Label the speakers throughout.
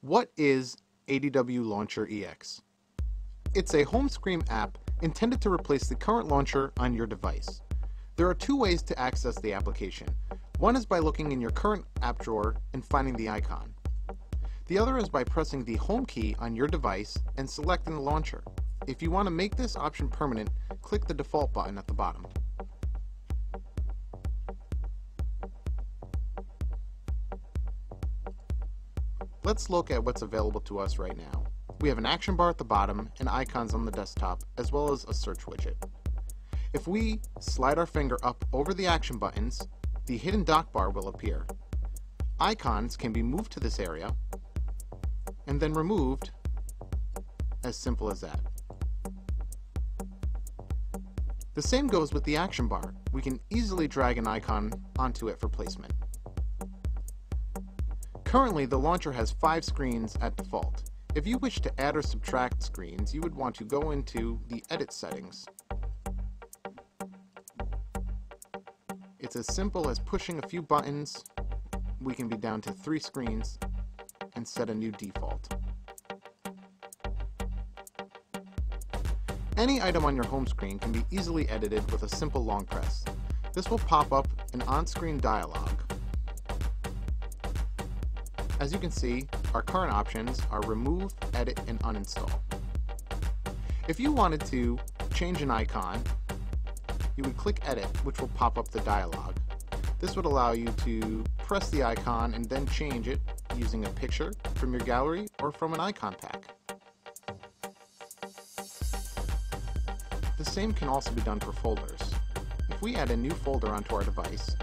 Speaker 1: What is ADWLauncher EX? It's a home screen app intended to replace the current launcher on your device. There are two ways to access the application. One is by looking in your current app drawer and finding the icon. The other is by pressing the home key on your device and selecting the launcher. If you want to make this option permanent, click the default button at the bottom. Let's look at what's available to us right now. We have an action bar at the bottom and icons on the desktop, as well as a search widget. If we slide our finger up over the action buttons, the hidden dock bar will appear. Icons can be moved to this area and then removed, as simple as that. The same goes with the action bar. We can easily drag an icon onto it for placement. Currently, the launcher has 5 screens at default. If you wish to add or subtract screens, you would want to go into the Edit settings. It's as simple as pushing a few buttons. We can be down to 3 screens and set a new default. Any item on your home screen can be easily edited with a simple long press. This will pop up an on-screen dialog. As you can see, our current options are remove, edit, and uninstall. If you wanted to change an icon, you would click edit, which will pop up the dialog. This would allow you to press the icon and then change it using a picture from your gallery or from an icon pack. The same can also be done for folders. If we add a new folder onto our device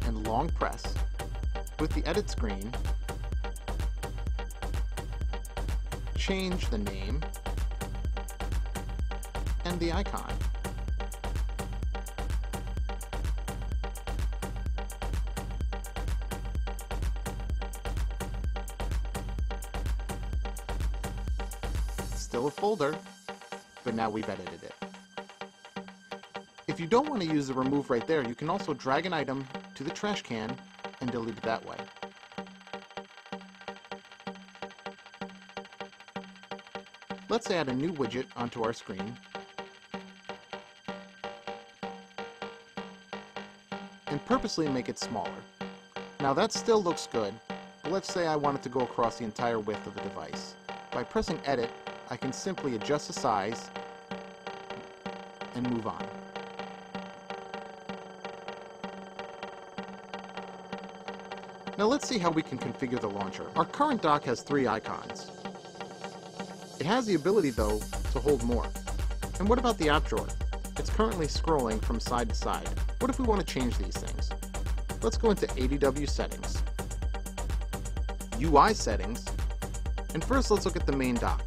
Speaker 1: and long press, with the edit screen, change the name and the icon. Still a folder, but now we've edited it. If you don't want to use the remove right there, you can also drag an item to the trash can and delete it that way. Let's add a new widget onto our screen and purposely make it smaller. Now that still looks good, but let's say I wanted to go across the entire width of the device. By pressing edit, I can simply adjust the size and move on. Now let's see how we can configure the launcher. Our current dock has 3 icons. It has the ability, though, to hold more. And what about the app drawer? It's currently scrolling from side to side. What if we want to change these things? Let's go into ADW settings, UI settings, and first let's look at the main dock.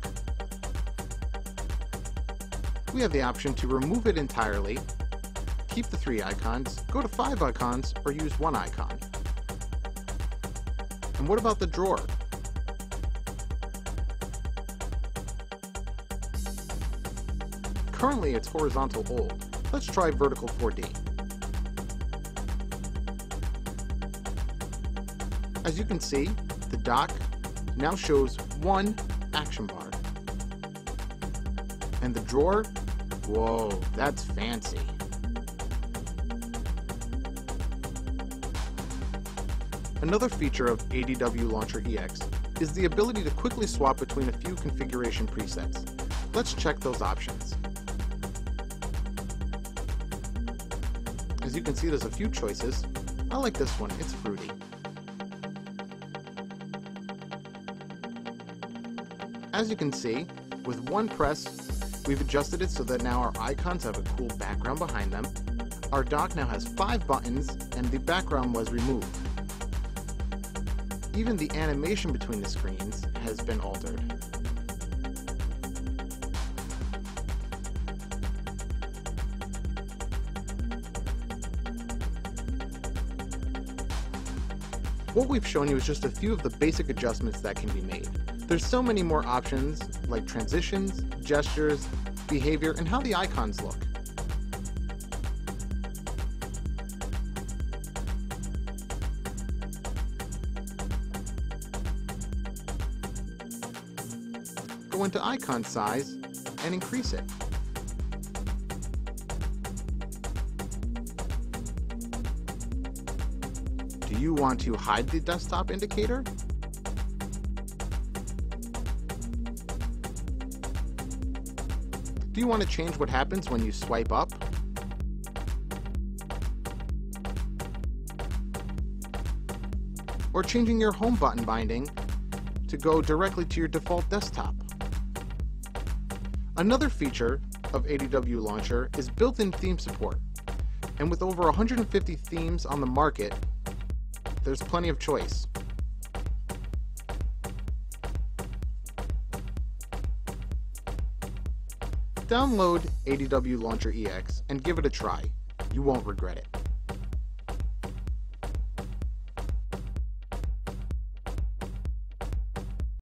Speaker 1: We have the option to remove it entirely, keep the 3 icons, go to 5 icons, or use 1 icon. And what about the drawer? Currently it's horizontal old. Let's try vertical 4D. As you can see, the dock now shows 1 action bar. And the drawer, whoa, that's fancy. Another feature of ADWLauncher EX is the ability to quickly swap between a few configuration presets. Let's check those options. As you can see, there's a few choices. I like this one, it's fruity. As you can see, with 1 press, we've adjusted it so that now our icons have a cool background behind them. Our dock now has 5 buttons and the background was removed. Even the animation between the screens has been altered. What we've shown you is just a few of the basic adjustments that can be made. There's so many more options, like transitions, gestures, behavior, and how the icons look. go into icon size and increase it. Do you want to hide the desktop indicator? Do you want to change what happens when you swipe up? Or changing your home button binding to go directly to your default desktop? Another feature of ADWLauncher is built-in theme support. And with over 150 themes on the market, there's plenty of choice. Download ADWLauncher EX and give it a try. You won't regret it.